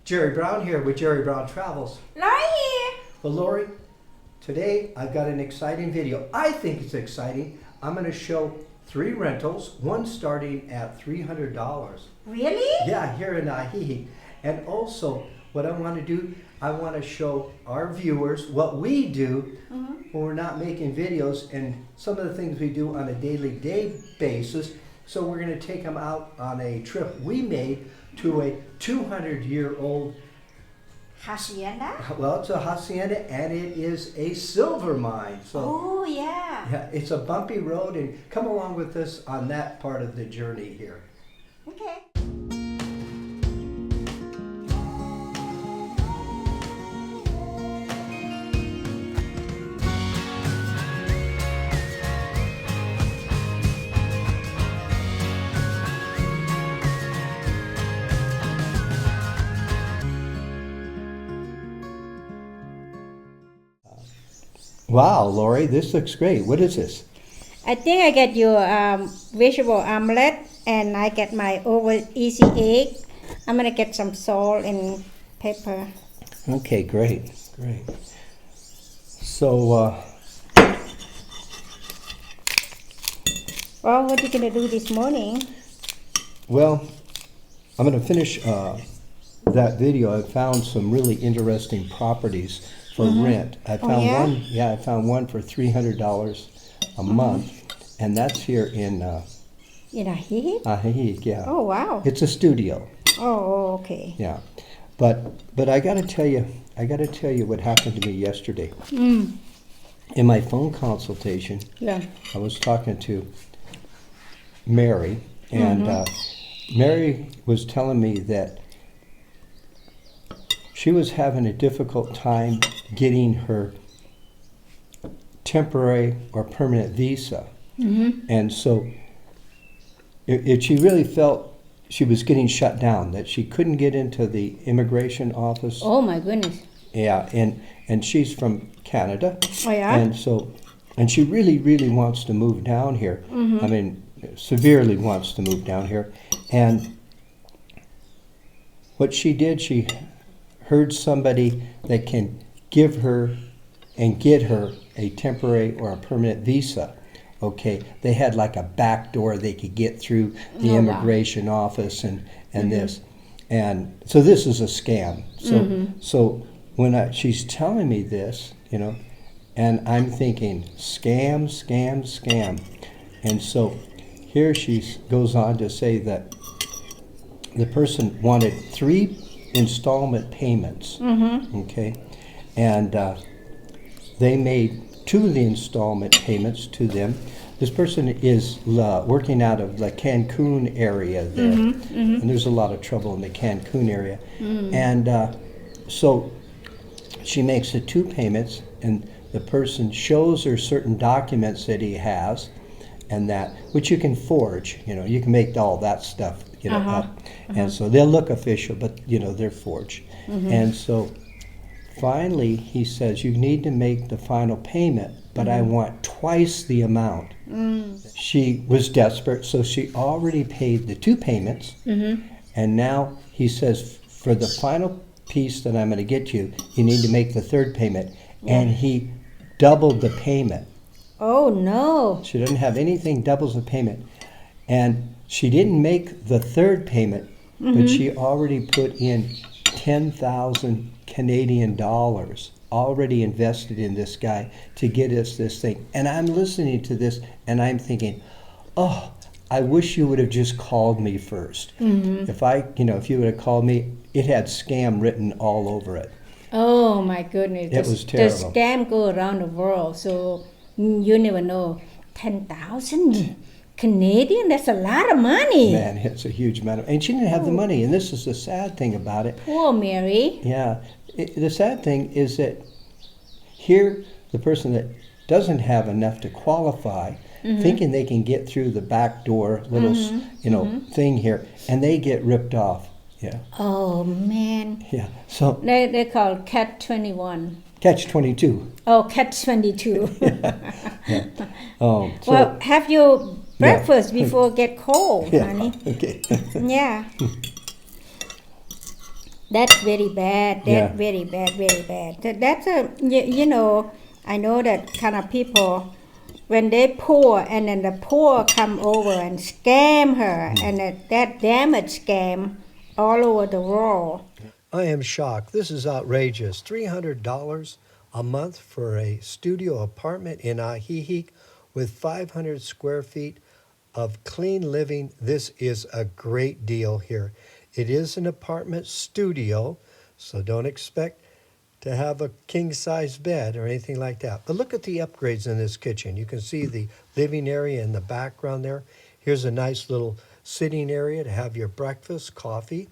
Jerry Brown here with Jerry Brown Travels. Lori here. Well, Lori, today I've got an exciting video. I think it's exciting. I'm going to show 3 rentals, one starting at $300. Really? Yeah, here in Ajijic. And also, what I want to do, I want to show our viewers what we do when we're not making videos and some of the things we do on a daily basis. So we're going to take them out on a trip we made to a 200-year-old Hacienda? well, it's a hacienda and it is a silver mine. So Oh, yeah. yeah, it's a bumpy road, and come along with us on that part of the journey here. Okay. Wow, Lori, this looks great. What is this? I think I get your vegetable omelette and I get my over easy egg. I'm gonna get some salt and pepper. Okay, great. So, Well, what are you gonna do this morning? well, I'm going to finish that video. I found some really interesting properties for rent. I found yeah? one. Yeah, I found one for $300 a month, and that's here in In Ajijic? Ajijic. Yeah. Oh, wow. It's a studio. Oh, okay. Yeah, but I got to tell you what happened to me yesterday. In my phone consultation, Yeah. I was talking to Mary, and Mary was telling me that she was having a difficult time getting her temporary or permanent visa. And so she really felt she was getting shut down, that she couldn't get into the immigration office. Oh, my goodness. Yeah, and she's from Canada. Oh, yeah? And she really wants to move down here. I mean, severely wants to move down here. And what she did, she heard somebody that can give her and get her a temporary or a permanent visa. Okay, they had like a back door they could get through the immigration office and this. And so this is a scam. So when she's telling me this, you know, and I'm thinking, scam. And so here she goes on to say that the person wanted 3 installment payments, okay? And they made 2 of the installment payments to them. This person is working out of the Cancun area there, and there's a lot of trouble in the Cancun area. And so she makes the 2 payments, and the person shows her certain documents that he has, and that, which you can forge, you know, you can make all that stuff, you know, up. And so they'll look official, but, you know, they're forged. And so finally he says, you need to make the final payment, but I want twice the amount. She was desperate, so she already paid the 2 payments, and now he says, for the final piece that I'm going to get you need to make the 3rd payment. And he doubled the payment. Oh, no. She doesn't have anything doubles the payment. And she didn't make the 3rd payment, but she already put in 10,000 Canadian dollars already invested in this guy to get us this thing. And I'm listening to this and I'm thinking, oh, I wish you would have just called me first. If you would have called me, it had scam written all over it. Oh, my goodness. It was terrible. The scam go around the world, so you never know. 10,000 Canadian, that's a lot of money. Man, it's a huge amount. And she didn't have the money, and this is the sad thing about it. Poor Mary. Yeah. The sad thing is that here, the person that doesn't have enough to qualify, thinking they can get through the back door little, thing here, and they get ripped off. Yeah. Oh, man. Yeah. So They call Cat 21. Catch-22. Oh, Cat 22. Oh. So, Well, have your breakfast before it get cold, yeah. honey. Okay. Yeah. That's very bad. Yeah. That's very bad, very bad. That's a you know, I know that kind of people when they poor and then the poor come over and scam her and that damage scam all over the world. I am shocked. This is outrageous. $300 a month for a studio apartment in Ajijic with 500 square feet of clean living. This is a great deal here. It is an apartment studio, so don't expect to have a king size bed or anything like that. But look at the upgrades in this kitchen. You can see the living area in the background there. Here's a nice little sitting area to have your breakfast, coffee,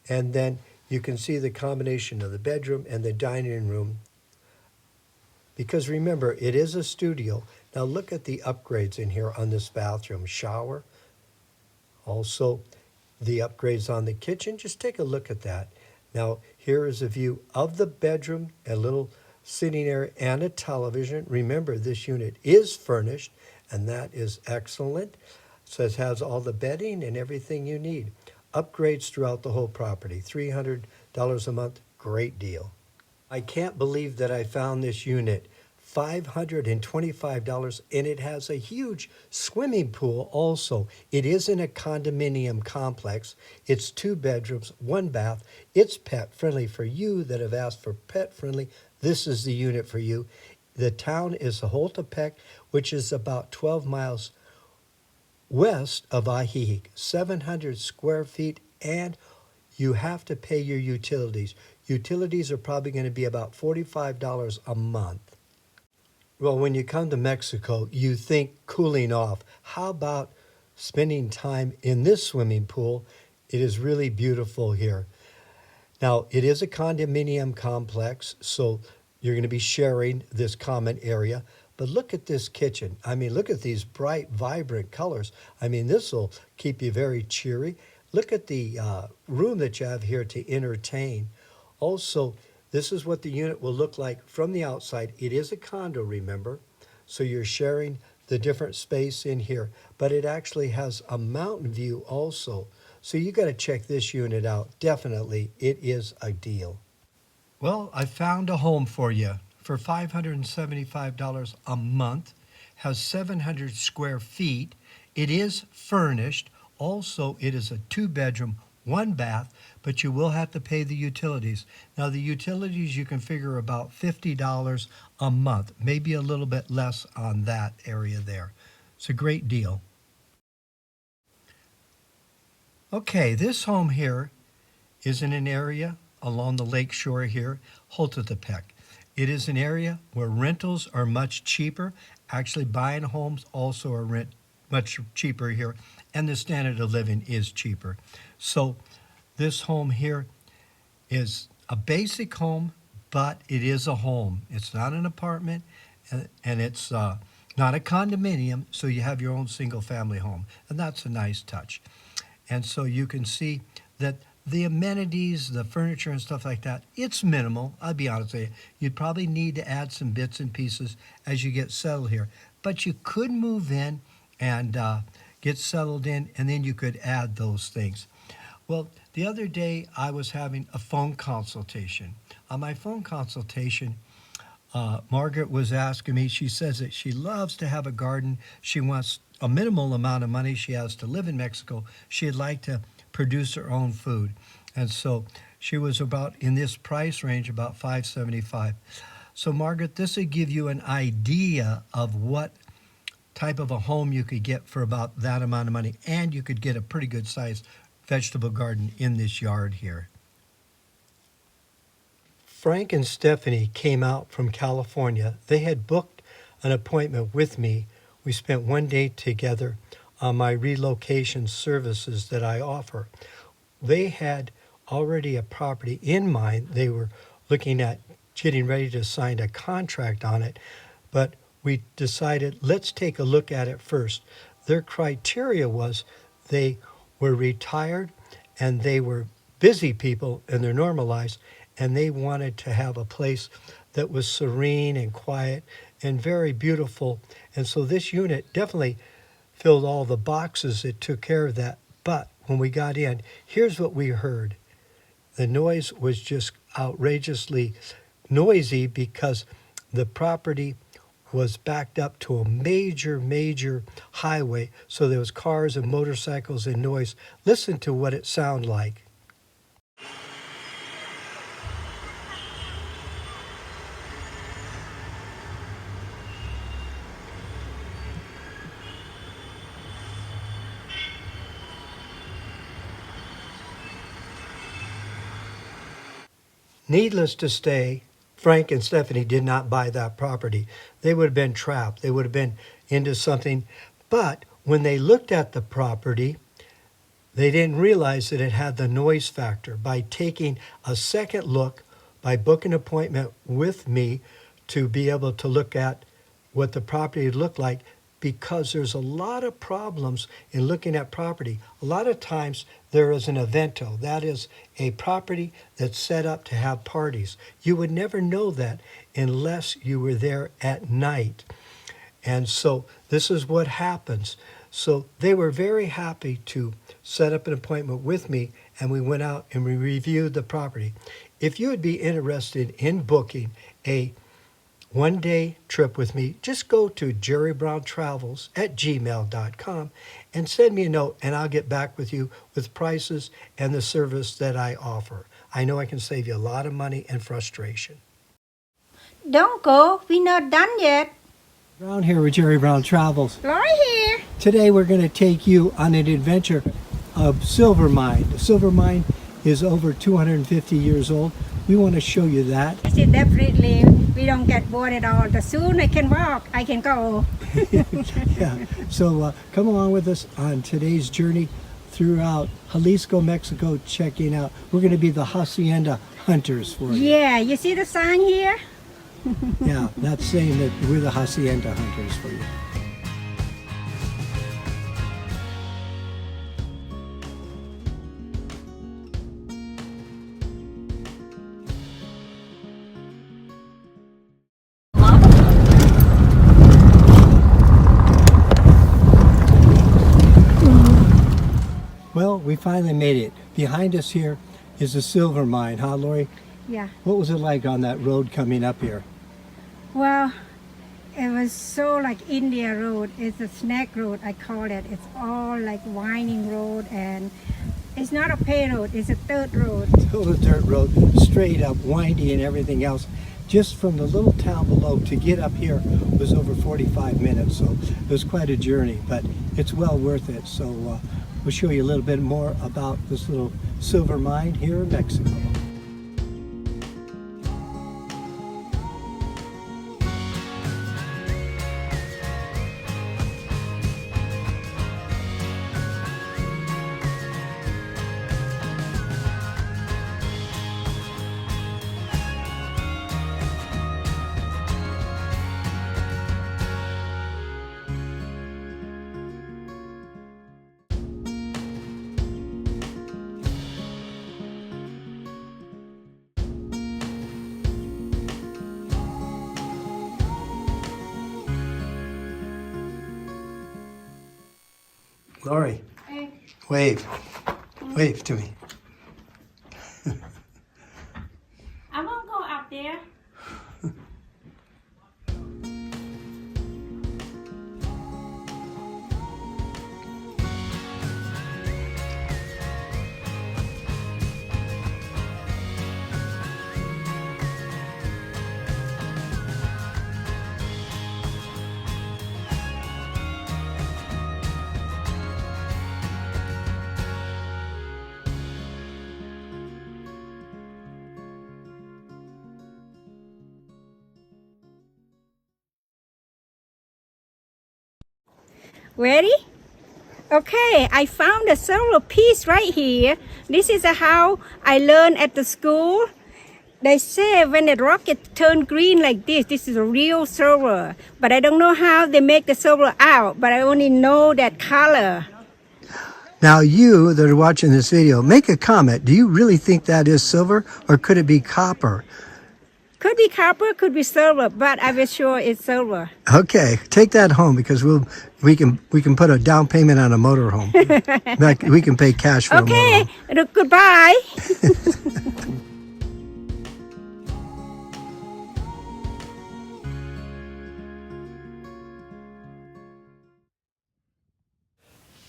and then you can see the combination of the bedroom and the dining room. Because remember, it is a studio. Now look at the upgrades in here on this bathroom. Shower, also the upgrades on the kitchen. Just take a look at that. Now here is a view of the bedroom, a little sitting area and a television. Remember, this unit is furnished, and that is excellent. So it has all the bedding and everything you need. Upgrades throughout the whole property. $300 a month, great deal. I can't believe that I found this unit. $525, and it has a huge swimming pool also. It is in a condominium complex. It's 2 bedrooms, 1 bath. It's pet friendly for you that have asked for pet friendly. This is the unit for you. The town is Holtepec, which is about 12 miles west of Ajijic, 700 square feet, and you have to pay your utilities. Utilities are probably going to be about $45 a month. Well, when you come to Mexico, you think cooling off. How about spending time in this swimming pool? It is really beautiful here. Now, it is a condominium complex, so you're going to be sharing this common area. But look at this kitchen. I mean, look at these bright, vibrant colors. I mean, this will keep you very cheery. Look at the room that you have here to entertain. Also, this is what the unit will look like from the outside. It is a condo, remember, so you're sharing the different space in here. But it actually has a mountain view also. So you got to check this unit out. Definitely, it is a deal. Well, I found a home for you for $575 a month. Has 700 square feet. It is furnished. Also, it is a 2-bedroom, 1 bath, but you will have to pay the utilities. Now, the utilities you can figure about $50 a month, maybe a little bit less on that area there. It's a great deal. Okay, this home here is in an area along the lake shore here, Holtepec. It is an area where rentals are much cheaper. Actually, buying homes also are much cheaper here, and the standard of living is cheaper. So this home here is a basic home, but it is a home. It's not an apartment, and it's not a condominium, so you have your own single-family home, and that's a nice touch. And so you can see that the amenities, the furniture and stuff like that, it's minimal. I'll be honest with you. You'd probably need to add some bits and pieces as you get settled here. But you could move in and get settled in, and then you could add those things. Well, the other day I was having a phone consultation. On my phone consultation, Margaret was asking me, she says that she loves to have a garden. She wants a minimal amount of money she has to live in Mexico. She'd like to produce her own food. And so she was about in this price range, about $575. So Margaret, this would give you an idea of what type of a home you could get for about that amount of money, and you could get a pretty good sized vegetable garden in this yard here. Frank and Stephanie came out from California. They had booked an appointment with me. We spent 1 day together on my relocation services that I offer. They had already a property in mind. They were looking at getting ready to sign a contract on it, but we decided let's take a look at it first. Their criteria was they were retired and they were busy people in their normal lives, and they wanted to have a place that was serene and quiet and very beautiful. And so this unit definitely filled all the boxes. It took care of that. But when we got in, here's what we heard. the noise was just outrageously noisy because the property was backed up to a major highway, so there was cars and motorcycles and noise. Listen to what it sounded like. Needless to say, Frank and Stephanie did not buy that property. They would have been trapped. They would have been into something. But when they looked at the property, they didn't realize that it had the noise factor. By taking a second look, by booking an appointment with me to be able to look at what the property looked like, because there's a lot of problems in looking at property. A lot of times there is an evento, that is a property that's set up to have parties. You would never know that unless you were there at night. And so this is what happens. So they were very happy to set up an appointment with me, and we went out and we reviewed the property. If you would be interested in booking a one-day trip with me, just go to jerrybrowntravels@gmail.com and send me a note, and I'll get back with you with prices and the service that I offer. I know I can save you a lot of money and frustration. Don't go. We're not done yet. Brown here with Jerry Brown Travels. Lori here. Today we're going to take you on an adventure of silver mine. The silver mine is over 250 years old. We want to show you that. I said definitely we don't get bored at all. The sooner I can walk, I can go. Yeah. So come along with us on today's journey throughout Jalisco, Mexico, checking out. We're going to be the hacienda hunters for you. Yeah, you see the sign here? Yeah, that's saying that we're the hacienda hunters for you. Well, we finally made it. Behind us here is the silver mine, huh, Lori? Yeah. What was it like on that road coming up here? Well, it was so like India road. It's a snack road, I call it. It's all like winding road, and it's not a paved road, it's a dirt road. Total dirt road, straight up, windy and everything else. Just from the little town below to get up here was over 45 minutes, so it was quite a journey, but it's well worth it. So we'll show you a little bit more about this little silver mine here in Mexico. Lori, wave. Wave to me. I won't go up there. Ready? Okay, I found a silver piece right here. This is how I learned at the school. They say when the rocket turn green like this is a real silver. But I don't know how they make the silver out, but I only know that color. Now you that are watching this video, make a comment. Do you really think that is silver, or could it be copper? Could be copper, could be silver, but I will sure it's silver. Okay, take that home because we can put a down payment on a motorhome. Like, we can pay cash for a Okay, motorhome. goodbye.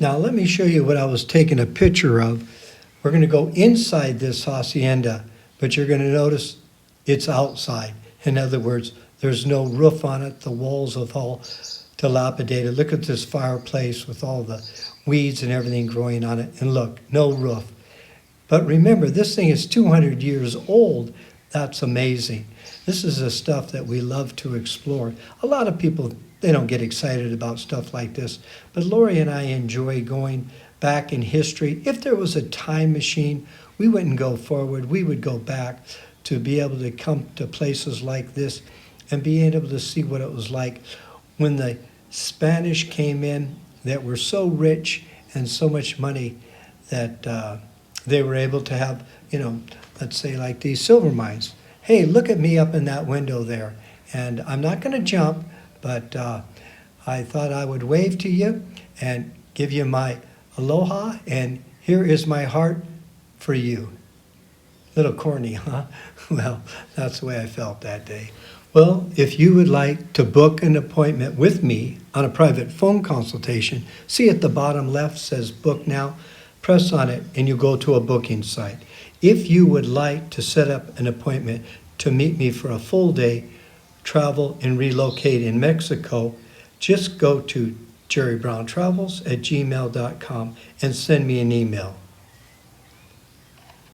Now let me show you what I was taking a picture of. We're going to go inside this hacienda, but you're going to notice it's outside. In other words, there's no roof on it. The walls are all dilapidated. Look at this fireplace with all the weeds and everything growing on it. And look, no roof. But remember, this thing is 200 years old. That's amazing. This is the stuff that we love to explore. A lot of people, they don't get excited about stuff like this, but Lori and I enjoy going back in history. If there was a time machine, we wouldn't go forward. We would go back to be able to come to places like this and be able to see what it was like when the Spanish came in that were so rich and so much money that they were able to have, let's say like these silver mines. Hey, look at me up in that window there. And I'm not going to jump, but I thought I would wave to you and give you my aloha, and here is my heart for you. Little corny, huh? Well, that's the way I felt that day. Well, if you would like to book an appointment with me on a private phone consultation, see at the bottom left says book now. Press on it and you go to a booking site. If you would like to set up an appointment to meet me for a full day travel and relocate in Mexico, just go to jerrybrowntravels@gmail.com and send me an email.